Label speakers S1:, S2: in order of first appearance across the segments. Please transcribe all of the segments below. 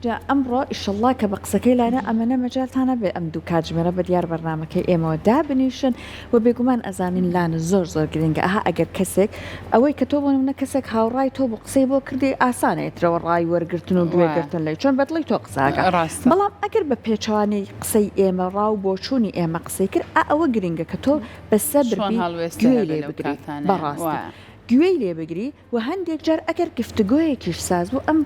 S1: جا ئەمڕۆ ئیشەڵڵا کە بە قسەکەی لانە ئەمەنە مەجالتانە بێ ئەم دوو کاتژمێرە بە دیار بەرنامەکەی ئێمەوە دابنیشن و بێگومان ئەزانین لانە زۆر گرنگە ئەها ئەگەر کەسێک ئەوەی کە تۆ بۆ منە کەسێک هاوڕای تۆ بۆ قسەی بۆ کردی ئاسانێترەوە ڕای وەرگرتن و گوێگرتن لەی چۆن بەدڵی تۆ قساکە بەڵام ئەگەر بە پێچوانەی قسەی ئێمە ڕاو بۆ چوونی ئێمە قسەی کرد ئەوە گرنگە کە تۆ بەسە گوێ لێ بگریت بەڕاستی گوێی لێ بگری و هەندێک جار ئەگەر گفتگۆیەکیش ساز بوو ئەم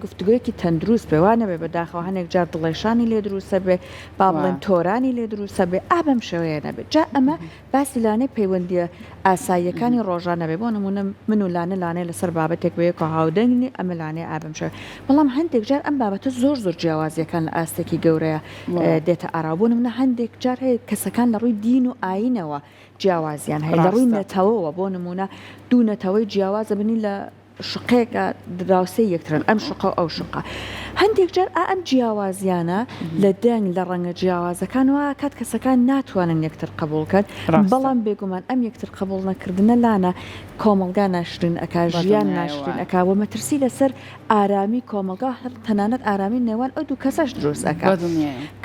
S1: گفتگۆیەکی تەندروست پێوانە بێ بەداخەوە هەندێک جار دڵێشانی لێ دروستە بێ با بڵێن تۆرانی لێ دروستە بێ ئابەم شێوەیە نەبێت جا ئەمە باسی لانەی پەیوەندیە ئاساییەکانی ڕۆژانە بێ بۆ نمونە من و لانەی لەسەر بابەتێک بێ کە هاودەنگنی ئەمە لانەیە ئابەم شێوە بەڵام هەندێک جار ئەم بابەتە زۆر جیاوازیەکان لە ئاستێکی گەورەیە دێتە ئارابوون منە هەندێک جار هەیە کەسەکان لە ڕووی دین و ئاینەوە جیاوازیان هەیە لە ڕووی نەتەوەوە بۆ نمونە دوو نەتەوەی جیاوازە بنی لە شقەیەکە دراوسەی یەکترن ئەم شقە ئەو شقە هەندێک جار ئەم جیاوازیانە لە دەنگ لە ڕەنگە جیاوازەکانەوە کات کەسەکان ناتوانن یەکتر قبولکەن بەڵام بێگومان ئەم یەکتر قبول نەکردنە لانە کۆمەلگا ناشرین ئەکا ژیان ناشرین ئەکا و مەترسی لەسەر ئارامی کۆمەلگا هەر تەنانەت ئارامی نێوان ئەو دوو کەسەش دروست ئەکا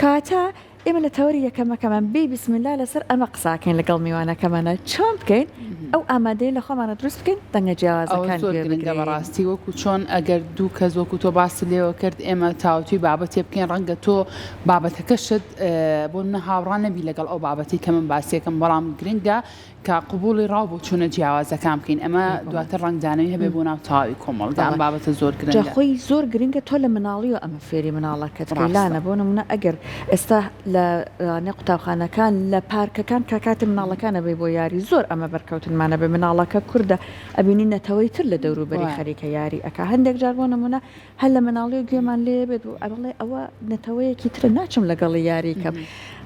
S1: کاتە ئێمە لە تەوەری یەکەمەکەمان بێ بسمیلا لەسەر ئەمە قساکەین لەگەڵ میوانەکەمانە چۆن بکەین ئەو ئامادەی لە خۆمانە دروست بکەین دەنگە جیاوازەکان
S2: بەڕاستی وەکو چۆن ئەگەر دوو کەس وەکو تۆ باسی لێوە کرد ئێمە تاوتوی بابەتێ بکەین ڕەنگە تۆ بابەتەکەشت بۆ منە هاوڕان نەبی لەگەڵ ئەو بابەتی کە من باسیەکەم بەڵام گرنگە کە قبولی ڕاو بۆ چوونە جیاوازەکان بکەین ئەمە دواتر ڕنگدانەوەی هەبێ بۆ ناو تاوی کۆمەڵگا ئەم بابەتە زۆر گرنگە
S1: خۆی زۆر گرنگە تۆ لە مناڵیەوە ئەمە فێری مناڵەکەت لانە بۆ نمونە ئەگەر ئێستا لە قوتابخانەکان لە پارکەکان کاکاتی مناڵەکانە بێ بۆ یاری زۆر ئەمە بەرکەوتنمانە بێ مناڵەکە کووردە ئەبینی نەتەوەی تر لە دەوروبەری خەریکە یاری ئەکا هەندێک جار بۆ نمونە هەر لە مناڵی و گوێمان لێ بێت و ئەڵێ ئەوە نەتەوەیەکی ترە ناچم لەگەڵی یاریکەم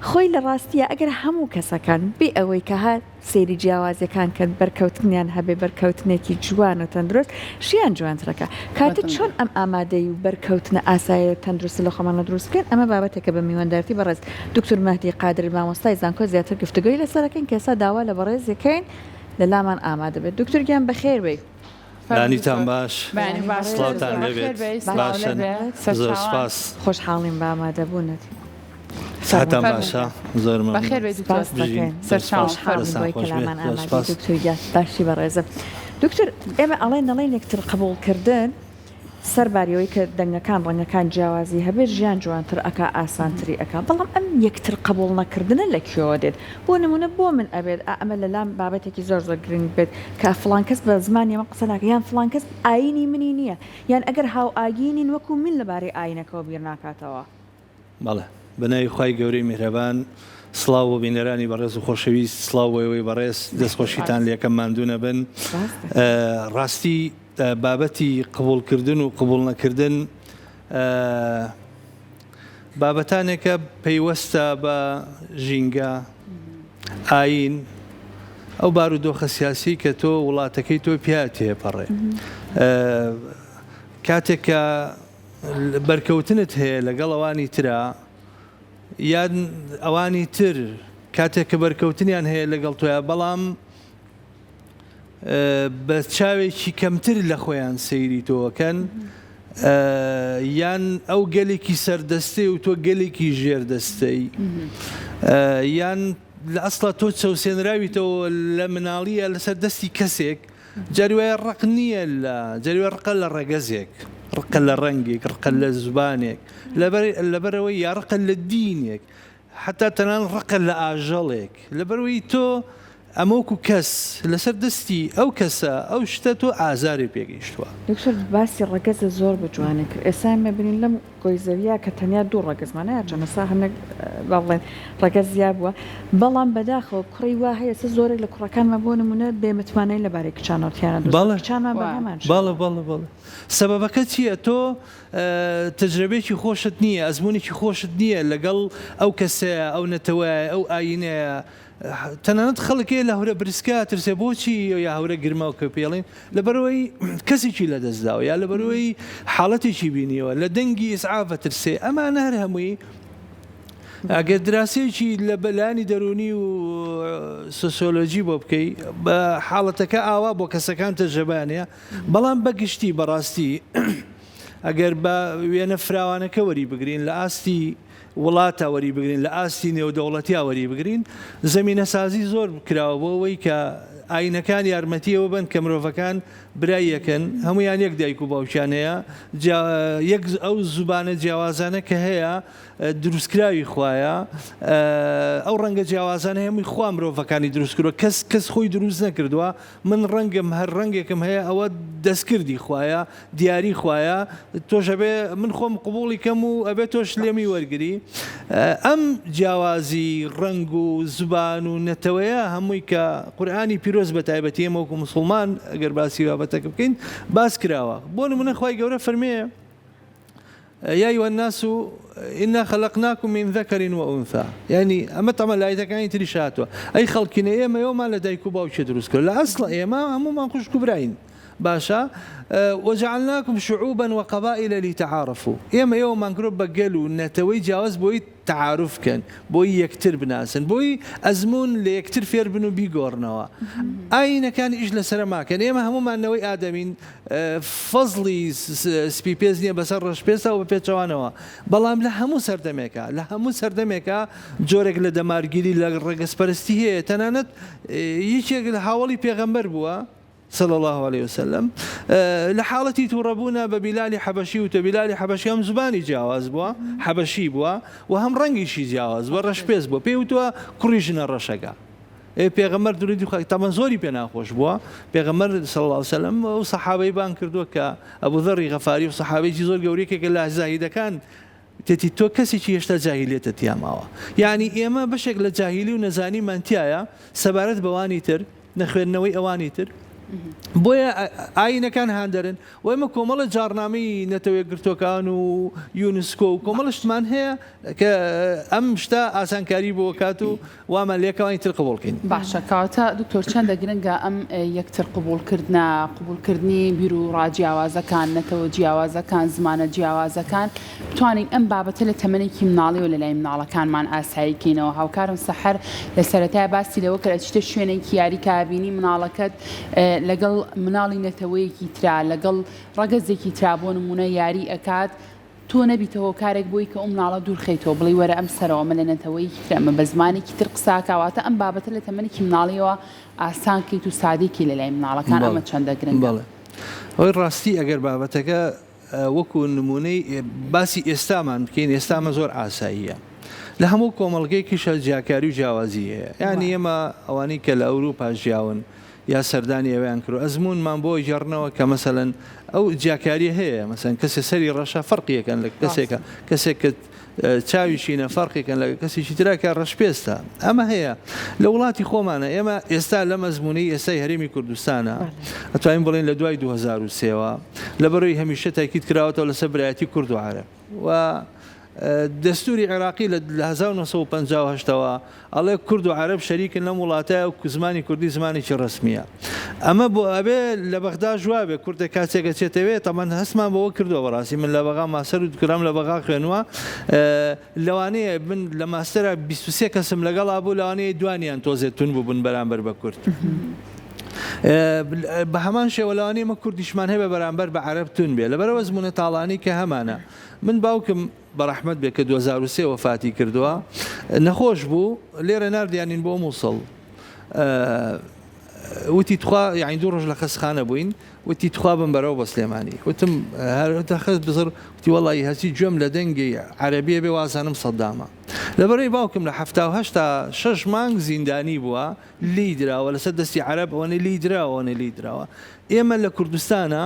S1: خۆی لە ڕاستیە ئەگەر هەموو کەسەکان بێ ئەوەی کە هات سێری جیاوازەکان کە بەرکەوتنیان هەبێ بەرکەوتنێکی جوان و تەندروست ژیان جوانترەکە کاتە چۆن ئەم ئامادەی و بەرکەوتنە ئاسایی تەندروستی لە خۆمانە دروستکەن ئەمە بابەتێکە بە میوەندارتی بەڕێز دکتۆر مەهدی قادر مامۆستای زانکۆ زیاتر گفتگوی لەسەرەکەین کە ئێستا داوا لە بەڕێزەکەین لە لامان ئامادە بێت دکتۆر گیان بەخێر بێ
S3: دانیتان باش سڵاوتان لەبێت باشن زۆر سپاس
S1: خۆشحاڵیم بە ئامادەبوونەتی
S3: ساتان باشە زۆر
S1: بەخێر بێت کەلامان ئامادە دکتۆر باشی بەڕێزە دکتۆر ئێمە ئەڵێن دەڵێن یەکتر قبولکردن سەرباریەوەی کە دەنگەکان ڕەنگەکان جیاوازی هەبێت ژیان جوانتر ئەکا ئاسانتری ئەکا بەڵام ئەم یەکتر قبول نەکردنە لە کێوە دێت بۆ نمونە بۆ من ئەبێت ئەمە لەلام بابەتێکی زۆر گرنگ بێت کە فڵان کەس بە زمانی ئەمە قسە ناکە یان فڵان کەس ئاینی منی نییە یان ئەگەر هاو ئاگینین وەکو من لەبارەی ئاینەکەەوە بیر ناکاتەوە
S3: بەڵێ بنای خوای گەورەی میهرەبان سڵاو و بینەرانی بەڕێز و خۆشەویست سڵاوەوەی بەڕێز دەستخۆشیتان لێکەم ماندوونە بن ڕاستی بابەتی قبولکردن و قبول نەکردن بابەتانێکە پەیوەستە بە ژینگە ئاین ئەو بارودۆخە سیاسی کە تۆ وڵاتەکەی تۆ پیات تێپەڕێ کاتێک کە بەرکەوتنت هەیە لەگەڵ ئەوانی ترە یان ئەوانی تر کاتێک کە بەرکەوتنیان هەیە لەگەڵ تۆیە بەڵام بە چاوێکی کەمتر لە خۆیان سەیری تۆکەن یان ئەو گەلێکی سەردەستەی و تۆ گەلێکی ژێردەستەی یان لە ئەسڵا تۆ چەوسێنراویتەوە لە مناڵیە لەسەر دەستی کەسێک جاریوایە ڕق نییە لە جاریوە ڕقە لە ڕێگەزێک ڕقە لە ڕەنگێک ڕقە لە زبانێک لەبەرەوەی یا ڕقە لە دینێک حتا تەنان ڕقە لە ئاژەڵێک لەبەرەوەی تۆ ئەمەوەکو کەس لەسەر دەستی ئەو کەسە ئەو شتە تۆ ئازاری پێگەیشتووە
S1: دکتۆر باسی ڕەگەزە زۆر بجوانە کرد ئێستا مەبینین لەم گۆیزەویە کە تەنیا دوو ڕەگەزمانەیە چەندەسا هەنێک باڵێن ڕەگەز زیاد بووە بەڵام بەداخەوە کوڕی وا هەیە سە زۆرێک لە کوڕەکانمە بۆ نمونە بێمتوانەی لەبارەی کچانەوتیانە کچانمان بەهەمان
S3: بەڵێ سەبەبەکە چییە تۆ تەجربەیەکی خۆشت نییە ئەزمونێکی خۆشت نییە لەگەڵ ئەو کەسەیە ئەو نەتەوەیە ئەو ئاینەیە تەنانەت خەڵکێ لە هەورە بریسکە ترسێ بۆچی یا هەورە گرما و کە پێڵین لەبەرەوەی کەسێکی لە دەستداوە یا لەبەرەوەی حاڵەتێکی بینیوە لە دەنگی ئیسعافە ترسێ ئەمانە هەر هەمووی ئەگەر دراسەیەکی لە بەلانی دەرونی و سۆسیۆلۆژی بۆ بکەی بە حاڵەتەکە ئاوا بۆ کەسەکان تەجربانەیە بەڵام بەگشتی بەڕاستی ئەگەر بە وێنە فراوانەکە وەری بگرین لە ئاستی وڵاتە وەری بگرین لە ئاستی نێودەوڵەتیا وەری بگرین زەمینە سازی زۆر کراوە بۆ ئەوەی کە ئاینەکان یارمەتیەوە بن کە مرۆڤەکان برای یەکەن هەمویان یەک دایک و باوکیان هەیە یەک ئەو زوبانە جیاوازانە کە هەیە دروستکراوی خوایە ئەو ڕەنگە جیاوازانە هەمووی خوا مرۆڤەکانی دروستکردوە کەس خۆی دروست نەکردووە من ڕەنگەم هەر ڕەنگێکم هەیە ئەوە دەستکردی خوایە دیاری خوایە تۆش ئەبێ من خۆم قبوڵی کەم و ئەبێ تۆش لێمی وەرگری ئەم جیاوازی ڕنگ و زبان و نەتەوەیە هەمووی کە قورئانی پیرۆز بە تایبەتی ئێمە وەکو مسڵمان ئەگەر باسی بابەتەکە بکەین باس کراوە بۆ نمونە خوای گەورە فەرمێ يا أيها الناس إنا خلقناكم من ذكر وأنثى يعني أما طبعا لا يتكلم تريشاتوا أي خلقنا إيما يوم على دايكو باوش دروس لا أصلا إيما هم ما نخش كبرين باشا وجعلناكم شعوبا وقبائل لتعارفوا إيما يوم ما نقرب بقالوا نتوي جواز بوي تعارف كان بوي يكتر بناسن بوي أزمون ليكتر فير بنو بيقورنوا أين كان إجل سرما كان إيما هم ما نوي آدمين فضلي سبيبيزني بسرش بيسا وبيتشوانوا بلام لهمو سردميكا جورك لدمارجيلي لرقص برستيه تنانت يشي حوالي بيغمبر بوا صلى الله عليه وسلم لحالتي تربونا ببلال حبشي وتبلال حبشي هم زباني جواز بوا حبشي بوا وهم رنگي شي جواز ورش بيز بوا بيوتوا كوريجنا الرشقة پیغمبر درودی خو طبعا زوري بنا خوش بوا پیغمبر صلى الله عليه وسلم وصحابي بان كردو ك ابو ذر غفاري وصحابي زور گوري ك الله زاهد كان تتي تو كسي شي يشتا جاهليه تياماوا يعني اما بشكل جاهلي ونزاني منتيايا سبارت بواني تر نخوينوي اواني تر بويا ئاینە كان هاندرن وإما كومل جارنامي نتوي گرتوکان و يونسكو كوملشتمان هي كأم شتا آسان كاري بوكاتو وما ليكواني تر قبول كين
S2: باشا كاتا دكتور چند گرنگا ام يكتر قبول كردني بيرو را جیاوازە كان نتو جیاوازە كان زمانە جیاوازە كان توانين ام بابەتە لە تەمەنێکی مناڵی و لە لای مناڵەکانمان ئاسایی کەینەوە هاوکارم سەحەر لە سەرەتای باسی لەوە کە لە چتە شوێنێکی یاری کابینی مناڵەکەت لەگەڵ مناڵی نەتەوەیەکی ترا لەگەڵ ڕەگەزێکی ترا بۆ نمونە یاری ئەکات تۆ نەبیتەوە کارێک بۆی کە ئەو مناڵە دوورخەیتەوە بڵێ وەرە ئەم سەرەوە من لە نەتەوەیەکی ترا ئەمە بە زمانێکی تر قساکەواتە ئەم بابەتە لە تەمەنێکی مناڵیەوە ئاسان کەیت و سادێکی لە لای مناڵەکان ئەمە چەندە گرنگە
S3: ئەوەی ڕاستی ئەگەر بابەتەکە وەکو نمونەی باسی ئێستامان بکەین ئێستامە زۆر ئاساییە لە هەموو کۆمەڵگەیەکیشە جیاکاری و جیاوازی هەیە یعنی ئێمە ئەوانەی کە لە ئەوروپا ژیاون یا سەردانی ئەویان کرد ئەزمونمان بۆ گەڕنەوە کە مەسەلەن ئەو جیاکاری هەیە مەسەن کەسێ سەری ڕەشە فەرقیەکەن لە کەسێکە کەسێک کە چاویشینە فەرقیەکەن لە کەسێکی تراکە ڕەشپێستە ئەمە هەیە لە وڵاتی خۆمانە ئێمە ئێستا لە مەزمونی ئێستای هەرێمی کوردستانە ئەتوانین بڵێن لە دوای 2023ەوە لەبەرەوەی هەمیشە تاکید کراوەتەوە لەسەر برایەتی کورد و عەرەب و دەستوری عێراقی لە 1950ەوە ئەڵێ کورد و عەرەب شەریکن لەم وڵاتایە و زمانی کوردی زمانێکی ڕسمیە ئەمە بۆ ئەبێ لە بەغدا جوابێ کوردە کاتێکە چێتەوێت تەمان هەستمان بەوە کردووە بەڕاستی من لە بەغا ماسەر و دوکرام لە بەغا خوێنووە لەوانەیە من لە ماستەرە 23 کەسم لەگەڵا بوو لەوانەیە دوانیان تۆزێت تون بوون بەرامبەر بە کورد بە هەمان شێوەلەوانەیە مە کوردیشمان هەیە بە بەرامبەر بە عەرەب تون بێ لەبەرەوە زمونە تاڵانی کە هەمانە من باوکم بەڕەحمەت بێ کە 2023 وەفاتی کردووە نەخۆش بوو لێرە ناردیانین بۆ مووسڵ وتی تخوا یعنی دوو ڕۆژ لە خەستخانە بووین وتی تخوا بم بەرەوە بە سلێمانی وتم خەست بزر وتی وەڵی هەچی گوێم لە دەنگی عەرەبیە بێ وازانم سەدامە لەبەرەوەی باوکم لە 1970 مانگ زیندانی بووە لی دراوە لەسەر دەستی عەرەب ئەوەنەی لی دراوە ئێمە لە کوردستانە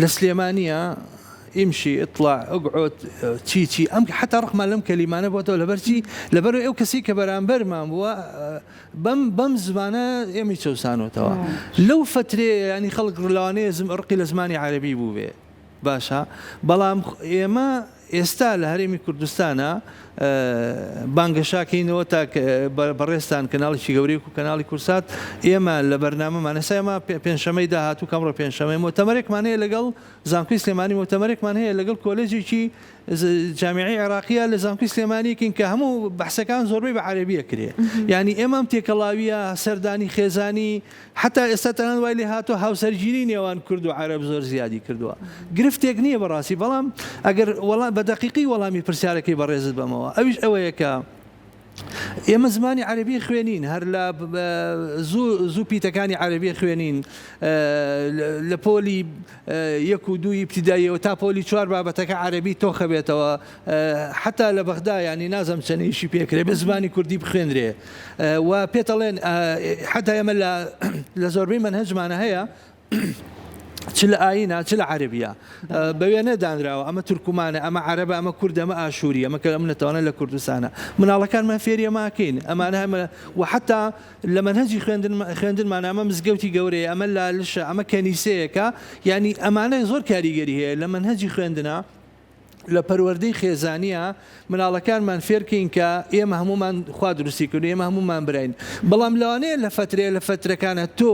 S3: لە سلێمانیە امشي اطلع اقعد تشي امك حتى رقم لم كلمانه بوتو لبرتي لبر او كسي كبرامبر ما هو بم زمانه يمي توسانو توا لو فتره يعني خلق لواني رقي لزماني عربي بو باشا بلام اما ئێستا لە هەرێمی کوردستانە بانگەشاکەینەوە تا بەڕێستان کەناڵێکی گەورەی و کەناڵی کورسات ئێمە لە بەرنامەمان ئێمە پێنجشەمەی داهاتوو کەمڕۆ پێنجشەمەی مۆتەمەرێکمان هەیە لەگەڵ زانکۆی سلێمانی مۆتەمەرێکمان هەیە لەگەڵ کۆلێجێکی جامعی عێراقیە لە زانکۆی سلێمانیکین کە هەموو بەحسەکان زۆربەی بە عەرەبیە کرێ یعنی ئێمەم تێکەڵاویە سەردانی خێزانی حتا ئێستا تەنان وای لێ هاتووە هاوسەرگیری نێوان کورد و عەرەب زۆر زیادی کردووە گرفتێک نییە بەڕاستی بەڵام ئەگەر بە دەقیقی وەڵامی پرسیارەکەی بەڕێزت بەمەوە ئەویش ئەوەیە کە ئێمە زمانی عەرەبی خوێنین هەر لە زوو پیتەکانی عەرەبی خوێنین لە پۆلی 1 و 2 ئیبتیداییەوە تا پۆلی 4 بابەتەکە عەرەبی تۆخە بێتەوە حتا لە بەغدا ینی نازەم چەندەیشی پێکرێ بە زمانی کوردی بخوێنرێ و پێتەڵێن حتا ئێمە لە زۆربەی منهەجمانە هەیە چ لە ئاینە چ لە عەرەبیە بە وێنە دانراوە ئەمە تورکمانە ئەمە عەرەبە ئەمە کوورد ئەمە ئاشووری ئەمە کە منەتەوانە لە کوردستانە مناڵەکانمان فێریە ماکەین ئەمانە هەمە و حتا لە منهەجی خوێندنمان ئەمە مزگەوتی گەورەیە ئەمە لالشە ئەمە کەنیسەیەکە ینی ئەمانە زۆر کاریگەری هەیە لە منهەجی خوێندنە لە پەروەردەی خێزانیە مناڵەکانمان فێرکەین کە ئێمە هەمومان خوا دروستی کردو ئێمە هەمومان براین بەڵام لەوانەیە لە فترەکانە تۆ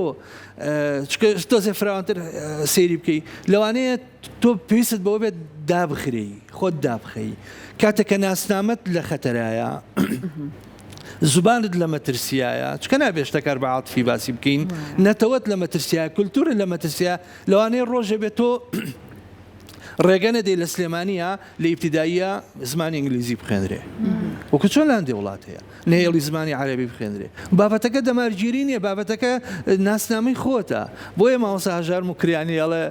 S3: فراوانتر سەیری بکەی لەوانەیە تۆ پێویستت بەوە بێت دابخری خۆت دابخەی کاتێککە ناسنامەت لە خەتەرایە زبانت لە مەترسیایە چکە نابێ شتەکار بە عاتفی باسی بکەین نەتەوەت لە مەترسیایە کولتورە لە مەترسیە لەوانەیە ڕۆژێ بێت تۆ ڕێگە نەدەی لە سلێمانیە لە ئیبتیداییە زمانی ئینگلیزی بخوێنرێ وەکو چۆن لاندێ وڵات هەیە نهێڵی زمانی عەرەبی بخوێنرێ بابەتەکە دەمارگیری نییە بابەتەکە ناسنامەی خۆتە بۆیە مامۆستا هەژار موکریانی ئەڵێ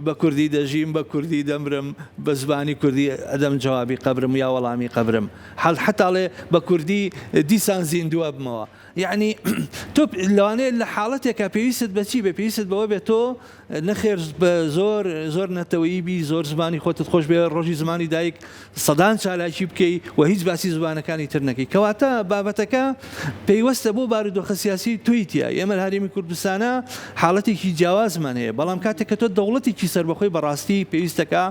S3: بە کوردی دەژیم بە کوردی دەمرم بە زبانی کوردی ئەدەم جوابی قەبرم یا وەڵامی قەبرم حتاڵێ بە کوردی دیسان زیندووە بمەوە یعنی تۆ لەوانەیە لە حاڵەتێکە پێویستت بەچی بێ پێویستت بەوە بێت تۆ نەخێر بە زۆر نەتەوەیی بی زۆر زمانی خۆتت خۆش بێ ڕۆژی زمانی دایک سەدان چالاکی بکەی و هیچ باسی زبانەکانی تر نەکەی کەواتە بابەتەکە پەیوەستە بۆ بارودۆخە سیاسی تویتیە ئێمە لە هەرێمی کوردستانە حاڵەتێکی جیاوازمان هەیە بەڵام کاتێک کە تۆ دەوڵەتێکی سەربەخۆی بەڕاستی پێویستەکە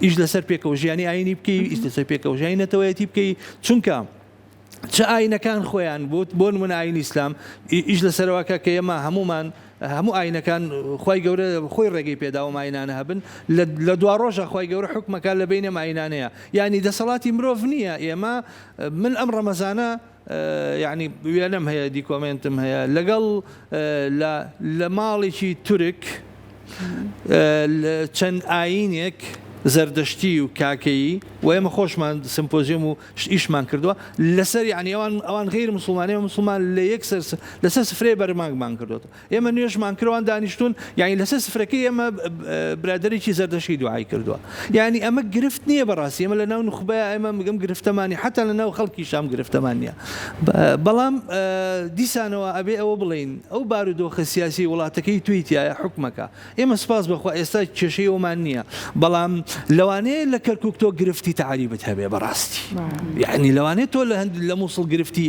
S3: ئیش لەسەر پێکەوژیانی ئاینی بکەی ئیش لەسەر پێکەوژیانی نەتەوەیەتی بکەی چونکە چه ئاینەکان خۆیان بۆ نمونە ئاینی ئیسلام ئیش لەسەرەوەکە کە ئێمە هەموو ئاینەکان خی گەورە خۆی ڕێگەی پێداوە ماینانە هەبن لە دوا ڕۆژە خی گەورە حکومەکان لە بینە ماینانەیە یعنی دەسەڵاتی مرۆڤ نییە ئێمە من ئەم ڕەمەزانە یعنی وێنەم هەیە دیکۆمنتم هەیە لەگەڵ لە ماڵێکی تورک چەند ئاینێک زەردەشتی و کاکەیی و ئێمە خۆشمان سمپۆزیۆم و ئیشمان کردووە لەسەر یعنی ئەوان غیر مسلمانێ و مسلمان لە لەسەر سفرەی بەرمانگمان کردوەوە ئێمە نوێژمان کردوان دانیشتون یعنی لەسەر سفرەکەی ئێمە برادێکی زەردەشتی دوعای کردووە یعنی ئەمە گرفت نییە بەڕاستی ئێمە لە ناو نخبەیە ئێمە مگەم گرفتەمانی حتا لە ناو خەڵکی شام گرفتەمان نییە بەڵام دیسانەوە ئەبێ ئەوە بڵین ئەو بارودۆخە سیاسی وڵاتەکەی تویتیایە حکومەکە ئێمە سپاس بەخوا ئێستا کێشەی ئەومان نییە بەڵام لەوانەیە لە کەرکووک تۆ گرفتی تعریبت هەبێ بەڕاستی یعنی لەوانەیە تۆ لە مووسڵ گرفتی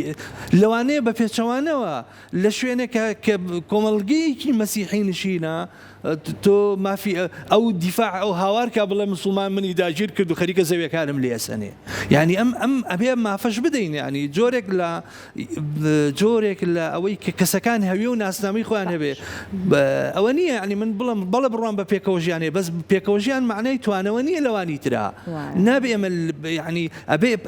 S3: لەوانەیە بە پێچەوانەوە لە شوێنێکە کە کۆمەڵگەیەکی مەسیحی نشینە تۆ مافی ئەو دیفاع ئەو هاوارکە بڵێ مسلمان منی داگیر کرد و خەریکە زەویەکانم لێسەنێ یعنی ئەم ئەبێ مافەش بدەین ینی جۆرێک لە ئەوەی کە کەسەکان هەویە و ناسنامی خۆیان هەبێ ئەوە نییە ینی من بەڵێ بڕوان بە پێکەوەژیانێ بەس پێکەوەژیان معنای توانەوە نییە لەوانی ترا نابێ ئێمە ینی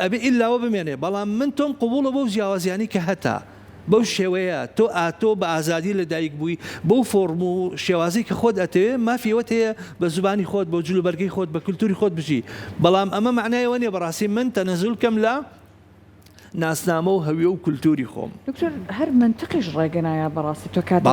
S3: ئەبێ ئیلاوە بمێنێ بەڵام من تۆم قبوڵە بەو جیاوازیانی کە هەتا بەو شێوەیە تۆ بە ئازادی لە دایک بووی بەو فۆرم و شێوازی کە خۆت ئەتەوێ مافیەوەت هەیە بە زبانی خۆت بە جلوبەرگەی خۆت بە کولتوری خۆت بژی بەڵام ئەمە معنایەوە نیە بەڕاستی من تەنەزول کەم لە ناسنامە و هەویە و کولتوری خۆم
S1: دکتۆر هەر منطقیش ڕێگەنایە بەڕاستی تۆ کاتی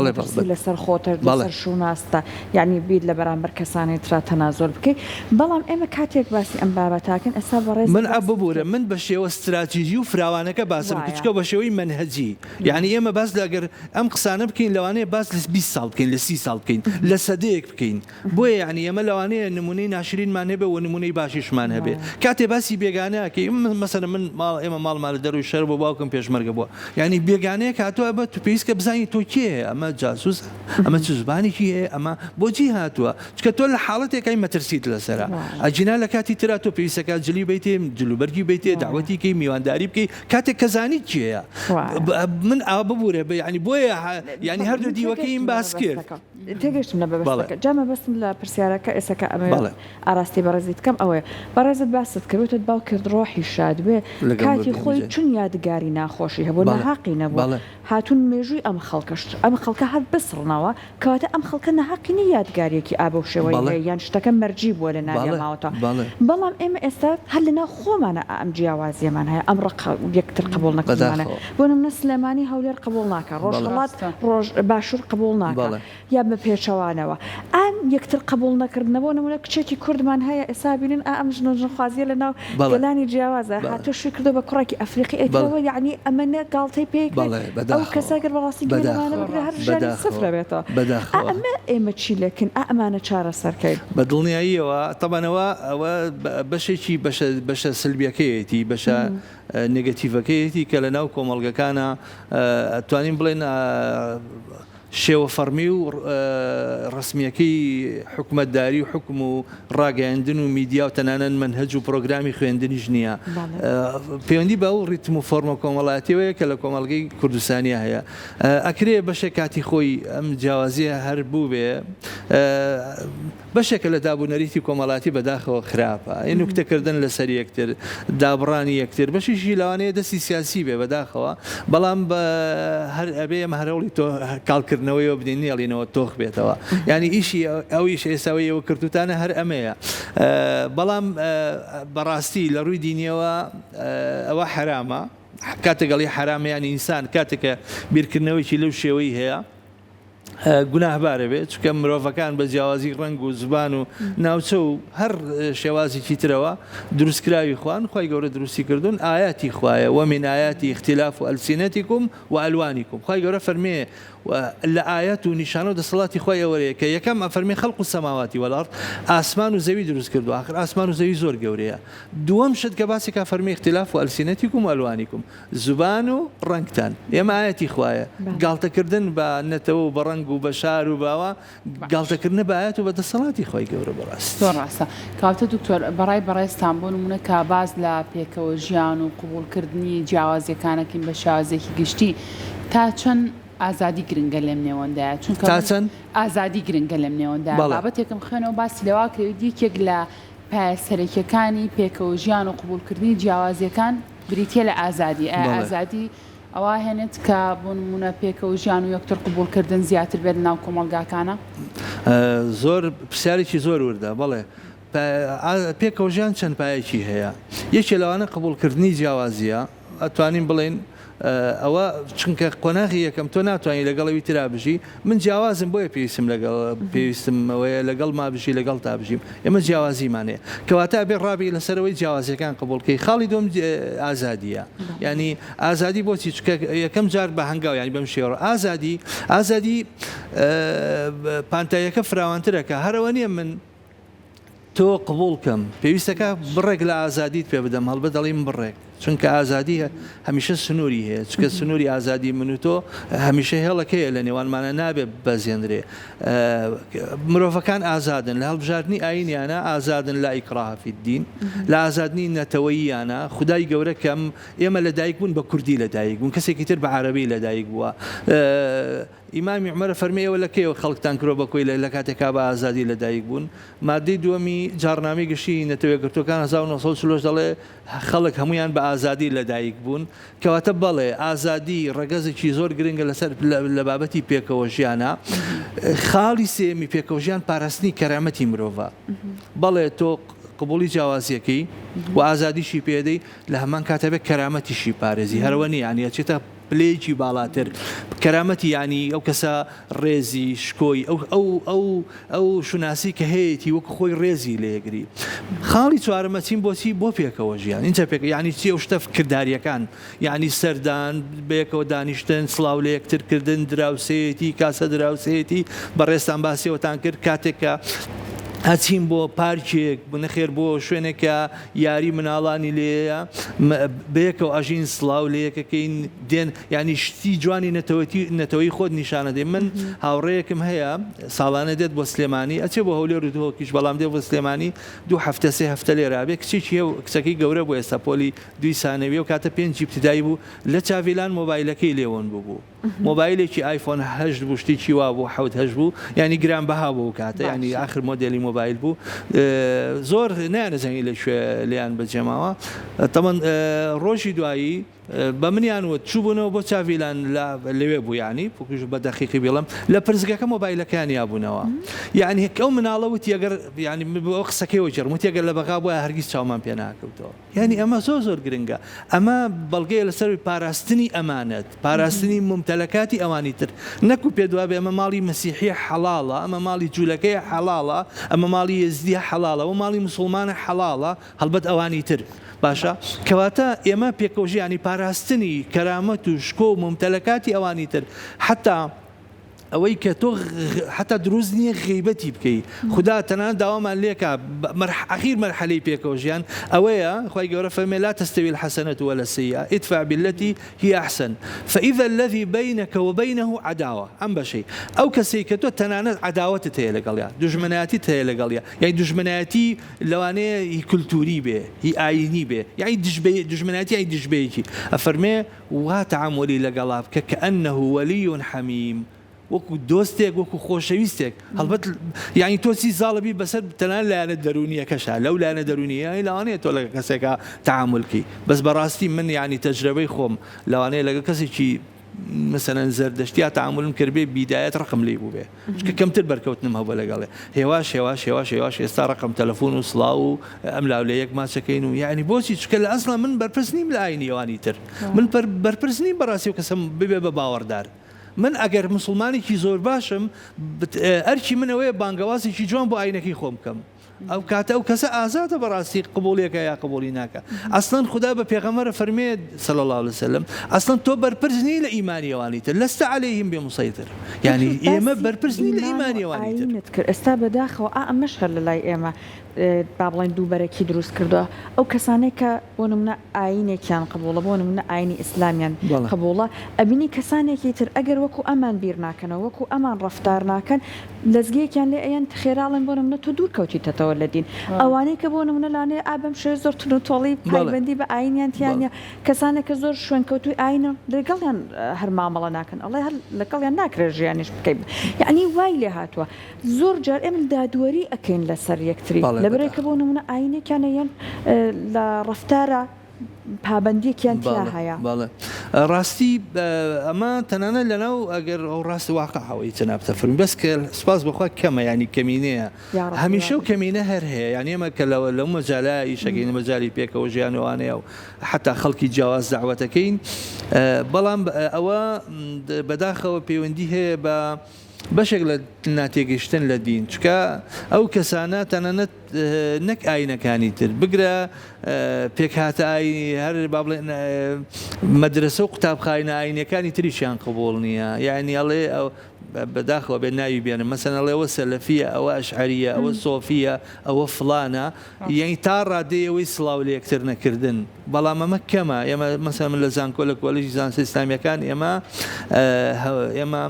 S1: لەسەر خۆتە لەسەر شووناستە یعنی بیر لە بەرامبەر کەسانی ترا تەنازۆر بکەیت بەڵام ئێمە کاتێک باسی ئەم بابەتاکەن ئێستا بەڕێز
S3: من ببوورە من بە شێوە استراتیژی و فراوانەکە باسم کچکە بە شێوەی منهەجی یعنی ئێمە باس لەگەر ئەم قسانە بکەین لەوانەیە باس لە 20 ساڵ بکەین لە 30 ساڵ بکەین لە سەدەیەک بکەین بۆیە یعنی ئێمە لەوانەیە نمونەی ناشرینمان هەبێ و نمونەی باشیشمان هەبێ کاتێ باسی بێگانەکەی مەسەلەن من ئێمە ماڵمان لە دەروی شەر بۆ باوکم پێشمەرگە بووە یعنی بێگانەیە هاتووە بە تو پێویستکە بزانانی تۆ کێ ئەمە جاسووس ئەمە چ زبانێکی هەیە ئەمە بۆچی هاتووە چکە تۆ لە حاڵەتێکای مەترسیت لەسەرە ئەجینا لە کاتی ترا تۆ پێویستەکە جلی بیتێ جلوبەرگی بیتێ داوەتی کەی میوانداری بکەی کاتێک کە زانیت کێیە من ئاوا ببوورێ بە ینی بۆیە ینی هەردوو دیوەکەیم باس کرد
S1: تێگەشتم لە بەبستەکە جامە بەستم لە پرسیارەکە ئێسەکە ئەمە ئاراستی بەڕێزیت کەم ئەوەیە بەڕێزت باست کردوتت باو کرد ڕۆحی شاد بێ کاتی خۆی چون یادگاری ناخۆشی هەبوو نەحاقی نەبوو هاتون مێژووی ئەم خەڵکەشت ئەم خەڵکە هەر بسڕنەوە کەواتە ئەم خەڵکە نەحاقینی یادگاریەکی ئابە و شێوەیە یان شتەکە مەرجی بووە لە ناگەماوەتەوە بەڵام ئێمە ئێستا هەر لەناو خۆمانە ئەم جیاوازیەمان هەیە ئەم یەکتر قبول نەکردمانە بۆ نمونە سلێمانی هەولێر قبول ناکە ڕۆژهەڵات ڕۆژ باشوور قبول ناکە یا بە پێچەوانەوە ئەم یەکتر قبول نەکردنەوە نمونە کچێکی کوردمان هەیە ئێستا بینن ئەم ژنەخوازیە لەناو گەلانی جیاوازە هاتۆ شوی کردو بە کوڕێکی ئەفریقی ئەیتەوە یعنی ئەمەنە گاڵتەی پێکرد ئەو کەساگەر بەڕاستی گوێلەمانە بگرە هەر ژیانی سفرە بێتەوە ئەمە ئێمە چی لەکن ئەمانە چارەسەرکەین
S3: بە دڵنیاییەوە تەبانەوە ئەوە بەشێکی بەشە سلبیەکەیەتی بەشە نگەتیڤەکەیەتی کە لە ناو کۆمەڵگەکانە توانین بڵێن شێوە فەرمی و ڕسمیەکەی حکومەتداری و حکم و ڕاگەیاندن و میدیا و تەنانەت منهەج و پرۆگرامی خوێندنیش نییە پەیوەندی بە ئەو ڕیتم و فۆرمە کۆمەڵایەتیەوەیە کە لە کۆمەڵگەی کوردستانیا هەیە ئەکرێ بەشێک کاتی خۆی ئەم جیاوازیە هەر بوو بێ بەشێکە لە دابوونەریتی کۆمەڵاتی بەداخەوە خراپە ئەی نوکتەکردن لەسەر یەکتر دابڕانی یەکتر بەشیشی لەوانەیە دەستی سیاسی بێ بەداخەوە بەڵام بە هەر ئەبێ ئەمە هەرەوڵی تۆ کاڵکردنەوەیەوە بدەین نێڵینەوە تۆخ بێتەوە ینی ئیشی ئەویش ئێساوەیەوە کردوتانە هەر ئەمەیە بەڵام بەڕاستی لە ڕووی دینیەوە ئەوە حرامە کاتێکگەڵی حرامەیان ئینسان کاتێکە بیرکردنەوەیکی لەو شێوەی هەیە گوناهبارە بێت چکە مرۆڤەکان بە جیاوازی ڕنگ و زبان و ناوچە و هەر شێوازێکی ترەوە دروستکراوی خوان خی گەورە دروستی کردوون ئاياتی خوایە ومن ئاياتی اختلاف و ئەلسینەتیکم و ئەلوانیکم خی گەورە فەرمێ لە ئايات و نیشانە و دەسەڵاتی خۆی ئەوەیە کە یەکەم ئەفەرمی خەڵق و سەماواتی وەڵات ئاسمان و زەوی دروست کردو آخر ئاسمان و زەوی زۆر گەورەیە دووەم شت کە باسی کا فەرمی اختلاف و ئەلسینەتیکم و ئەلوانیکم زبان و ڕنگتان ئێمە ئاياتی خوایە گاڵتەکردن بە نەتەوە و بە ڕنگ و بە شار و باوە گاڵتەکردنە بە ئايات و بە دەسەڵاتی خۆی گەورە بەڕاست
S2: زۆر ڕاستە کاواتە دکتۆر بەڕێستان بۆ نمونە کە باز لە پێکەوە ژیان و قبولکردنی جیاوازیەکانەکەین بە شێوازێکی گشتی تا چەند ئازادی گرنگە لێم نێوەندایە چونکە
S3: چەند
S2: ئازادی گرنگە لەم نێوەندا بابەتێکم خوێنەوە باسی لەوا کرد یەکێک لە پایەسەرەکیەکانی پێکەوە ژیان و قبولکردنی جیاوازیەکان بریتە لە ئازادی ئازادی ئەوە هێنێت کە بۆ نمونە پێکەوە ژیان و یەکتر قبولکردن زیاتر بێت ناو کۆمەڵگاکانە
S3: زۆر پرسیارێکی زۆر وردە بەڵێ پێکەوە ژیان چەند پایەکی هەیە یەکێ لەوانە قبولکردنی جیاوازیە ئەتوانین بڵێن ئەوە چونکە قۆناغی یەکەم تۆ ناتوانانی لەگەڵەوی ترا بژی من جیاوازم بۆیە پێویستم لەگەڵ پێویستمەوەیە لەگەڵ ما بژی لەگەڵ تا بژیم ئێمە جیاوازیمانەیە کەواتە بێ ڕابی لەسەرەوەی جیاوازیەکان قبولکەی خاڵی دۆم ئازادیە ینی ئازادی بۆچی چکە یەکەم جار بە هەنگاو ینی بەم شێوە ئازادی پانتایەکە فراوانترەکە هەرەوە نییە من تۆ قبولکەم پێویستەکە بڕێک لە ئازادیت پێ بدەم هەڵبە دەڵیم بڕێک چونکە ئازادی هەمیشە سنووری هەیە چکە سنووری ئازادی من و تۆ هەمیشە هێڵەکەیە لە نێوانمانە نابێت بەزیێنرێ مرۆڤەکان ئازادن لە هەڵبژاردننی ئاینیانە ئازادن لا ئیکراها فی الدین لە ئازادنی نەتەوەییانە خدای گەورە کەم ئێمە لەدایک بوون بە کوردی لەدایک بوون کەسێکی تر بە عەرەبی لەدایک بووە ئیمامی عومەر فەرمێەوە لەکەیەوە خەڵکتان کرۆ بەکۆی لە کاتێکا بە ئازادی لەدایک بوون مادەی دووەمی جارنامەی گشتی نەتەوەیەگرتوەکان 1940 دەڵێ خەڵک هەمویان بە ئازادی لەدایک بوون کەواتە بەڵێ ئازادی ڕەگەزێکی زۆر گرنگە لەسەر لە بابەتی پێکەوە ژیانە خاڵی سێمی پێکەوە ژیان پاراستنی کەرامەتی مرۆڤە بەڵێ تۆ قبولی جیاوازیەکەی و ئازادیشی پێدەی لە هەمان کاتەبێت کەرامەتیشی پارێزی هەروەنی یعنی ئەچێتە پلەیەکی باڵاتر کەرامەتی ینی ئەو کەسە ڕێزی شکۆی ئەو شوناسی کە هەیەی وەک خۆی ڕێزی لێگری خاڵی چوارەمە چین بۆچی بۆ پێکەوە ژیان اینجا پێک ینی چی ئەو شتە کردداریەکان یعنی سەردان بەیەکەوە دانیشتن سڵاو لە یەکترکردن دراوسێتی کاسە دراوسێتی بەڕێستان باسیەوەتان کرد کاتێکە هەچین بۆ پارکێک بنەخێر بۆ شوێنێکە یاری مناڵانی لێە بەیەکەوە ئاژین سڵاو لەیەکەکەین دێن ینی شتی جوانی نەتەوەی خۆت نیشانە دێ من هاوڕەیەکم هەیە ساڵانە دێت بۆ سلێمانی ئەچێ بۆ هەولێر و دۆکیش بەڵام دێ بۆ سلێمانی 2 هەفتە 3 هەفتە لێرە بێ کچێکی هەیە کچەکەی گەورە بۆ ئێستا پۆلی 2 سانەوی و کاتە 5 ابتدایی بوو لە چاویلان مۆبایلەکەی لێوەن بوو مۆبایلێکی آیفۆن 8 بوو شتێکی وا بوو 7 بوو ینی گران بەها بوو کاتە ینی آخر مۆدلی مۆبایل بوو زۆر نانەزانی لەکوێ لیان بەجێماوە تەمەن ڕۆژی دوایی بە منیانوت چوو بوونەوە بۆ چاویلان لەوێ بوو ینی پۆکیش بە دەقیقی بڵم لە پرزگەکە مۆبایلەکانی یابوونەوە یعنی ئەو مناڵەوت ئەگەر ینی بۆ قسەکەیەوە جەرموت ئەگەر لە بەغا بووە هەرگیز چاومان پێ ناکەوتەوە ینی ئەمە زۆر گرنگە ئەمە بەڵگەیە لەسەر پاراستنی ئەمانەت پاراستنی ممتەلەکاتی ئەوانی تر نەکو پێ دوابێ ئەمە ماڵی مەسیحی حەڵاڵە ئەمە ماڵی جوولەکەی حەڵاڵە ئەمە ماڵی یزدی حەڵاڵە و ماڵی مسلمانە حەڵاڵە هەڵبەت ئەوانی تر باشە کەواتە ئێمە پێکەوژی ینی پاراستنی کەرامەت و شکۆ و ممتەلەکاتی ئەوانی تر حتا ئەوەی کە تۆ حتا دروست نییە غیبەتی بکەیت خدا تەنانەت داوامان لێکە ئەخیر مەرحەلەی پێکەوژیان ئەوەیە خی گەورە فەرمێ لا تستوي الحسنة ولا السيئة ادفع بالتي هي أحسن فإذا الذي بينك وبينه عداوة ئەم بەشەی ئەو کەسەی کە تۆ تەنانەت عداوەتت هەیە لەگەڵیا دوژمنایەتیت هەیە لەگەڵیا یعنی دوژمنایەتی لەوانەیە هی کولتوری بێ هی ئاینی بێ یعنی دوژمنایەتی یعنی دژبەیەکی ئەفەرمێ وا تەعاملی لەگەڵا بکە کەئەنەه وەلی حەمیم وەکو دۆستێک وەکو خۆشەویستێک هەڵبەت یعنی تۆچی زاڵبی بەسەر تەنان لایەنە دەرونیەکەشە لەو لایەنە دەرونیە لەوانەیە تۆ لەگە کەسێکە تەعاملکی بەس بەڕاستی من یعنی تەجربەی خۆم لەوانەیە لەگە کەسێکی مثلا زەردەشتیا تەعاملم کردبێ بیدایەت ڕقم لێ بوو بێ چکە کەمتر بەرکەوتنم هەبوو لەگەڵێ هێواش ئێستا ڕقم تەلەفۆن و سڵاو و ئەم لاولەیەک ماچەکەین و یعنی بۆچی چکە لە ئەسڵا من بەرپرس نیم لە ئاینی ئەوانی تر من بەرپرس نیم بەڕاستی و کەسم ببێ بە باوەڕدار من ئەگەر مسلمانێکی زۆر باشم ئەرکی منەوەی بانگەوازێکی جوان بۆ ئاینەکەی خۆم بکەم ئەو کاتە ئەو کەسە ئازادە بەڕاستی قبوڵێکە یا قبولی ناکە ئەسڵەن خدا بە پێغەمبەرە فەرمێ صلی الله عليه وسلم ئەسڵەن تۆ بەرپرس نی لە ئیمانی ئەوانی تر لەستە عەلەیهم بمسەیطر یعنی ئێمە بەرپرس نین لە ئیمانی ئەوانی تر
S1: ئێستا بەداخەوە ئەمەش هەر لە لای ئێمە با بڵێن دووبەرەکی دروست کردووە ئەو کەسانێک کە بۆ نمونە ئاینێکیان قبوڵە بۆ نمونە ئاینی ئیسلامیان قبوڵە ئەبینی کەسانێکی تر ئەگەر وەکو ئەمان بیر ناکەنەوە وەکو ئەمان ڕەفتار ناکەن لەزگەیەکیان لێ ئەیان خێراڵن بۆ نمونە تۆ دوور کەوتیتەوە لە دین ئەوانەی کە بۆ نمونە لانێ ئابم شێ زۆر تۆڵی پایبەندی بە ئاینیان تیانە کەسانێک کە زۆر شوێنکەوتوی ئاینە لەگەڵیان هەر مامەڵە ناکەن ئەڵێ هەر لەگەڵیان ناکرێت ژیانیش بکەیت یعنی وای لێ هاتووە زۆر جار ئێمە دادوەری ئەکەین لەسەر یەکتری لەبەرێکە بۆ نمونە ئاینێکیانەیەن لە ڕەفتارە پابندیەکیان تیا هەیە
S3: ڕاستی ئەمە تەنانە لەناو ئەگەر ئەو ڕاستی واقعەوەی جەناب فەرمی بەس کە سوپاس بەخوا کەمە ینی کەمینەیە هەمیشە و کەمینە هەر هەیە یعنی ئێمە کە لەو مەجالە ئیشەکەین مەجای پێکەوە ژیانوانەیە و حتا خەڵکی جیاواز داوەتەکەین بەڵام ئەوە بەداخەوە پەیوەندی هەیە بە بەشێک لە ناتێگەیشتن لە دین چکە ئەو کەسانە تەنانەت نەک ئاینەکانی تر بگرە پێکهاتە ئاینی هەر با بڵێن مەدرسە و قوتابخانە ئاینەکانی تریشیان قبوڵ نییە یعنی ئەڵێ ئەو بەداخەوە بێ ناوی بێنە مەسەن ئەڵێ ئەوە سەلەفیە ئەوە ئەشعەریە ئەوە سۆفیە ئەوە فڵانە یعنی تا ڕادەیەوەی سڵاو لە یەکتر نەکردن بەڵام ئەمە کەمە ئێمە مەسەن من لە زانکۆ لە کۆلێژی زانستی ئیسلامیەکان ئێمە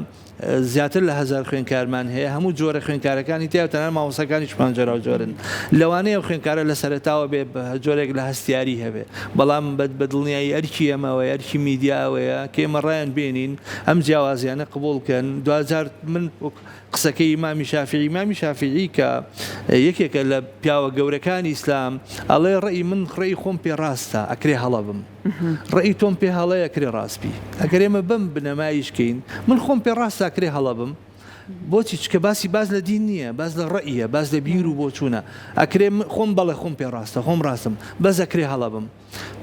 S3: زیاتر لە 1000 خوێنکارمان هەیە هەموو جۆرە خوێنکارەکانی تیا تەنانەت مامۆستاکانیش پانجەرا و جۆرن لەوانەیە خوێنکارە لە سەرەتاوە بێ جۆرێک لە هەستیاری هەبێ بەڵام بەدڵنیایی ئەرکی ئەمەوە ئەرکی میدیاوەیە کە ئێمە ڕایان بێنین ئەم جیاوازیانە قبوڵکەن 2000 من قسەکەی ئیمامی شافعی کە یەکێکە لە پیاوە گەورەکانی ئیسلام ئەڵێ ڕێی من ڕێی خۆم پێ ڕاستە ئەکرێ هەڵە بم ڕێی تۆم پێ هەڵەیە ئەکرێ ڕاستبی ئەگەر ئێمە بم بنەمایشکەین من خۆم پێ ڕاستە ئەکرێ هەڵە بم بۆچی چکە باسی باز لە دین نییە باز لە ڕەئیە باز لە بیر و بۆ چوونە ئەکرێ خۆم بەڵێ خۆم پێ ڕاستە خۆم ڕاستم بەس ئەکرێ هەڵە بم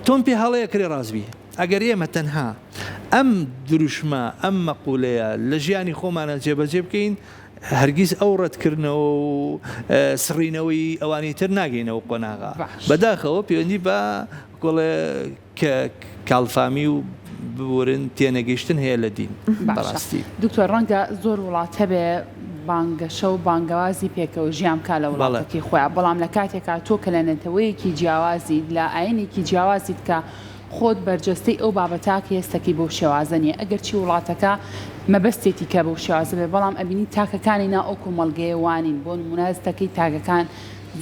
S3: تۆم پێ هەڵەیە ئەکرێ ڕاستبی ئەگەر ئێمە تەنها ئەم دروشمە ئەم مەقولەیە لە ژیانی خۆمانە جێبەجێ بکەین هەرگیز ئەو ڕەتکردنەوە و سڕینەوەی ئەوانی تر ناگەینەوە قۆناغا بەداخەوە پەیوەندی بە گوڵێ کاڵفامی و بورن تێنەگەیشتن هەیە لە دین بەڕاستی
S2: دکتۆر ڕەنگە زۆر وڵات هەبێ بانگەشە و بانگەوازی پێکەوە ژیان کا لە وڵاتێکی خۆیان بەڵام لە کاتێکا تۆ کە لە نەتەوەیەکی جیاوازی لە ئاینێکی جیاوازیت کە خۆت بەرجەستەی ئەو بابەتاکە هێستەکەی بەو شێوازە نیە ئەگەر چی وڵاتەکە مەبەستێتی کە بەو شێوازە بێ بەڵام ئەبینی تاکەکانی نا ئەو کۆمەڵگەیە وانین بۆ نمونەستەکەی تاگەکان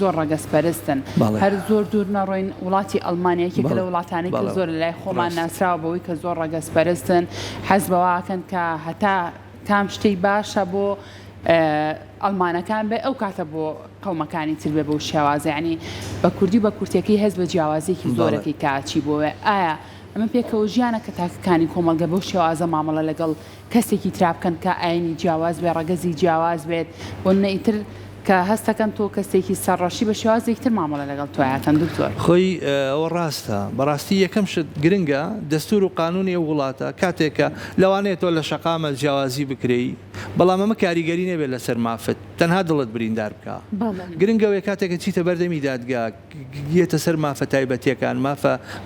S2: زۆر ڕەگەسپەرستن هەر زۆر دوور نەڕۆین وڵاتی ئەڵمانیەکێک لە وڵاتانی کە زۆر لای خۆمان ناسراوە بەوەی کە زۆر ڕەگەسپەرستن حەز بەواکەن کە هەتا کام شتەی باشە بۆ ئەڵمانەکان بێ ئەو کاتە بۆ قەومەکانی تر بێ بەو شێوازە یعنی بە کوردی بە کورتەکەی هەست بە جیاوازێکی زۆرەکەی کاچی بۆوێ ئایا ئەمە پێکەوە ژیانە کە تاکەکانی کۆمەلگە بەو شێوازە مامەڵە لەگەڵ کەسێکی ترابکەن کە ئاینی جیاواز بێ ڕەگەزی جیاواز بێت بۆ نەئیتر کە هەستەکەن تۆ کەسێکی سەرڕەشی بە شێوازێکتر مامەڵە لەگەڵ تۆیەکەن دکتۆر
S3: خۆی ئەوە ڕاستە بەڕاستی یەکەم شت گرنگە دەستور و قانونی وڵاتە کاتێکە لەوانەیە تۆ لە شەقامە جیاوازی بکرێی بەڵام ئەمە کاریگەری نەبێت لەسەر مافت تەنها دڵت بریندار بکە گرنگەوەی کاتێکە چیتە بەردەمی دادگا گێتە سەر مافە تایبەتیەکان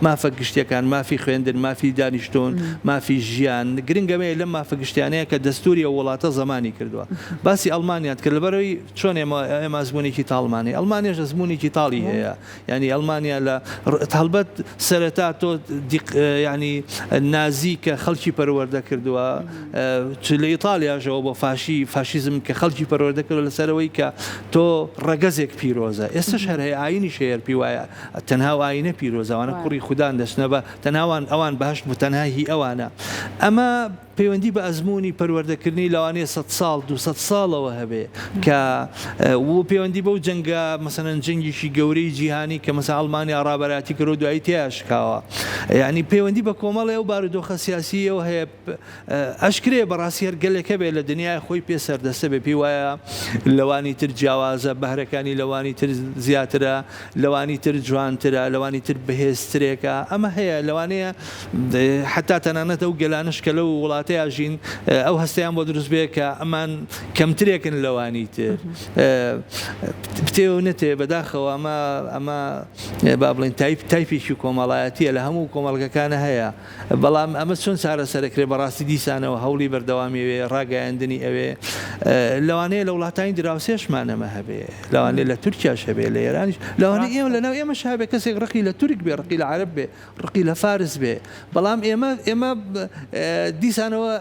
S3: مافە گشتیەکان مافی خوێندن مافی دانیشتون مافی ژیان گرنگەوەی لەم مافە گشتیانەیە کە دەستوری وڵاتە زمانی کردووە باسی ئەڵمانیات کرد لەبەرەوەی چۆن ئێمە زمونێکی تاڵمانی ئەڵمانیاش زمونێکی تاڵی هەیە ینی ئەڵمانیا لە هەڵبەت سەرەتا تۆ ینی نازی کە خەڵکی پەروەردە کردووە لە ئیتالیاژەوە بۆ فاشیزم کە خەڵکی پەروەردە کردو لەسەرەوەی کە تۆ ڕەگەزێک پیرۆزە ئێستش هەر هەیە ئاینی شێر پی وایە تەنها ئاینە پیرۆزەوانە کوڕی خوددان دەچنە بە تەناوان ئەوان بەهشت بوو تەنها هی ئەوانە ئەمە پەیوەندی بە ئەزمموی پەروەردەکردنی لەوانەیە 100 ساڵ 200 ساڵەوە هەبێ کە پەیوەندی بەو جەنگە مەسەنەن جەنگیشی گەورەی جیهانی کە مەسا ئەڵمانیا ڕابەراتی کرد و دوایی تیاشکاوە یعنی پەیوەندی بە کۆمەڵی ئەو بارودۆخە سیاسیەوە هەیە ئەشکرێ بەڕاستی هەر گەلێکە بێ لە دنیای خۆی پێسەردەستە بێ پێی وایە لەوانی تر جیاوازە بەهرەکانی لەوانی تر زیاترە لەوانی تر جوانترە لەوانی تر بەهێزترێکە ئەمە هەیە لەوانەیە حتا تەنانەت ئەو گەلانش کە لەو وڵاتەیە ژین ئەو هەستیان بۆ دروست بێ کە ئەمان کەمترێکن لەوانی تر پتێو نەتێ بەداخەوە ئەمە با بڵێن تایپێکی کۆمەڵایەتیە لە هەموو کۆمەڵگەکانە هەیە بەڵام ئەمە چۆن چارەسەرەکرێ بەڕاستی دیسانەوە هەوڵی بەردەوامیوێ ڕاگەیاندنی ئەوێ لەوانەیە لە وڵاتانی دراوسێشمانەمە هەبێ لەوانەیە لە تورکیاش هەبێ لە ئێرانیش لەوانەیە ئێمە لەناو ئێمەش هەبێ کەسێک ڕقی لە تورک بێ ڕقی لە عەرەب بێ ڕقی لە فارس بێ بەڵام ئێمە دیسانەوە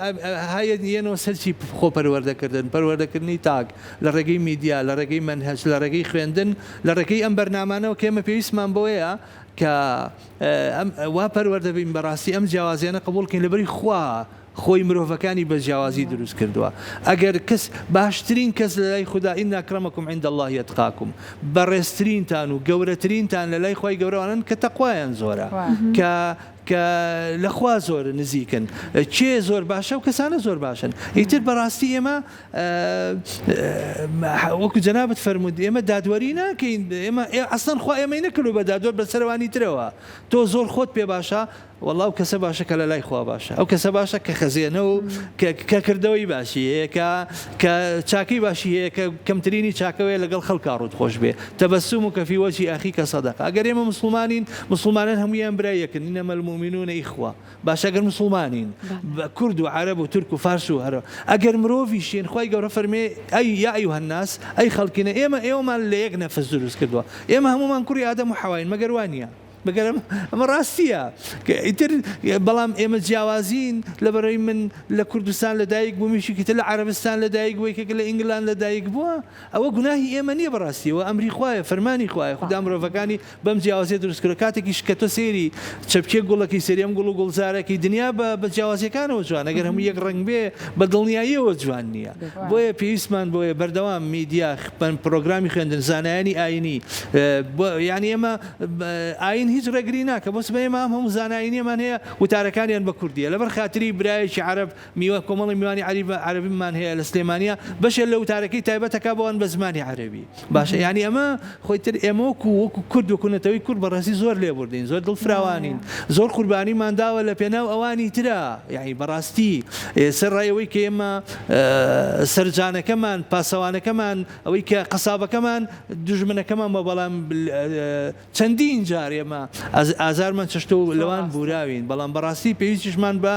S3: هەیەنەوە سەرچی خۆپەروەردەکردن پەروەردەکردنی تاک لە ڕێگەی میدیا لە ڕێگەی منهەج لە ڕێگەی خوێندن لە ڕێگەی ئەم بەرنامانەوە کە ئێمە پێویستمان بۆیە کە وا پەروەردەبین بەڕاستی ئەم جیاوازیانە قبولکەین لەبەری خوا خۆی مرۆڤەکانی بە جیاوازی دروست کردووە ئەگەر کەس باشترین کەس لە لای خوددا ئین ئەکرەمەکم عند الله یەتقاکم بەڕێزترینتان و گەورەترینتان لە لای خۆی گەورەوانن کە تەقوایان زۆرە کە لەخوا زۆر نزیکن چێ زۆر باشە و کەسانە زۆر باشن ئیتر بەڕاستی ئێمە وەکو جەنابەت فەرموود ئێمە دادوەری ناکەین ئێمە ئەسڵەن خوا ئێمەی نەکردو بە دادوەر بەسەروانی ترەوە تۆ زۆر خۆت پێ باشە والله ئەو کەسە باشە کە لە لای خوا باشە ئەو کەسە باشە کە خەزیێنە و کە کردەوەی باشی هەیە کە چاکەی باشی هەیە کە کەمترینی چاکەوەیە لەگەڵ خەڵکا ڕوت خۆش بێ تەبەسوم و کەفی وەجهی ئەخیکە سەدەقە ئەگەر ئێمە مسلمانان هەمویان برایەکن ئینەمە المؤمنون ئیخوە باشە ئەگەر مسلمانین کورد و عەرەب و تورک و فارس و هەرە ئەگەر مرۆڤیشین خوای گەورە فەرمێ یا ئەیها الناس ئەی خەڵکینە ئێوەمان لە یەک نەفس دروست کردووە ئێمە هەمومان کوڕی ئادەم و حەواین مەگەر وانە مەگەر ئەمە ڕاستیە ئیتر بەڵام ئێمە جیاوازین لەبەرەوەی من لە کوردستان لەدایک بوو میشکی تر لە عەرەبستان لەدایک بووی کە لە ئینگلان لەدایک بووە ئەوە گوناهی ئێمە نییە بەڕاستیەوە ئەمری خوایە فەرمانی خوایە خوددا مرۆڤەکانی بەم جیاوازیە دروست کرد کاتێکیش کە تۆ سێری چەپکێک گوڵەکەی سێریەم گوڵ و گوڵزارێکی دنیا بە جیاوازیەکانەوە جوان ئەگەر هەموو یەک ڕەنگ بێ بە دڵنیاییەوە جوان نییە بۆیە پێویستمان بۆیە بەردەوام میدیا پرۆگرامی خوێندن زانایانی ئاینی یعنی ئێمە ئاین هیچ ڕێگری ناکە بۆ سبەی ئێمە هەموو زانایینیەمان هەیە وتارەکانیان بە کوردیە لەبەر خاتری برایەکی عەرەب میوە کۆمەڵی میوانی عەرەبیمان هەیە لە سلێمانیە بەشێک لە وتارەکەی تایبەتەکە بۆوان بە زمانی عەرەبی باشە یعنی ئەمە خۆیتر ئێمە وەکو کورد وکوونەتەوەی کورد بەڕاستی زۆر لێبوردین زۆر دڵفراوانین زۆر قوربانیمان داوە لە پێناو ئەوانی ترە یعنی بەڕاستی سەرڕایەوەی کە ئێمە سەرجانەکەمان پاسەوانەکەمان ئەوەی کە قەسابەکەمان دوژمنەکەمان بە بەڵام چەندین جار ئێمە ئازارمان چشتە و لەوان بوراوین بەڵام بەڕاستی پێویستیشمان بە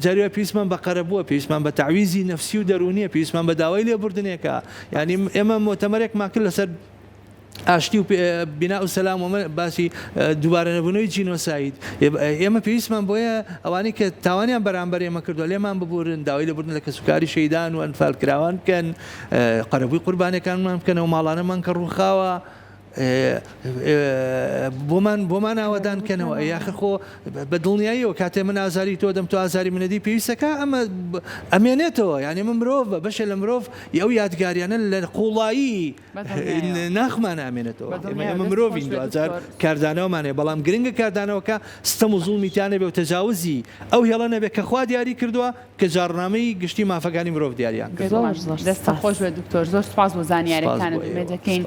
S3: جاریوە پێویستمان بە قەرەبووە پێویستمان بە تعویزی نەفسی و دەرونیە پێویستمان بە داوای لێبوردنێکە یعنی ئێمە مۆتەمەرێکمان کرد لەسەر ئاشتی و بنا و سەلام ومە باسی دووبارە نەبوونەوەی جینۆساید ئێمە پێویستمان بۆیە ئەوانەی کە تاوانیان بەرامبەر ئێمە کردو لێمان ببورن داوای لێبوردن لە کەسوکاری شەیدان و ئەنفالکراوان بکەن قەرەبووی قوربانەکانمان بکەن و ماڵانەمان کە ڕووخاوە بۆمان ئاوادان کەنەوە یاخر خۆ بە دڵنیاییەوە کاتێ من ئازاری تۆ دەم تۆ ئازاری منەدی پێویستەکە ئەمە ئەمێنێتەوە یعنی من مرۆڤ بەشە لە مرۆڤ ئەو یادگاریانە لە قوڵایی ناخمان ئامێنێتەوە ئێمە مرۆڤین دوجار کاردانەوەمانێ بەڵام گرنگە کاردانەوەکە ستەم و زوڵمیتیانە بێ و تەجاوزی ئەو هێڵە نەبێت کە خوا دیاری کردووە کە جارنامەی گشتی مافەکانی مرۆڤ دیاریان
S2: دەستە خۆش بە دکتۆر زۆر سپاس بۆ زانیاریەکانت دوێ دەکەین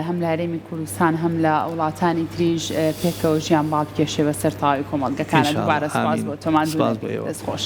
S2: هەم لە هەرێمی کوردستان هەم لە وڵاتانی تریژ پێکەوە ژیان باڵ کێشێ بە سەر تاوی کۆمەڵگەکانە دووبارە سپاس بۆ تۆمان دەست خۆش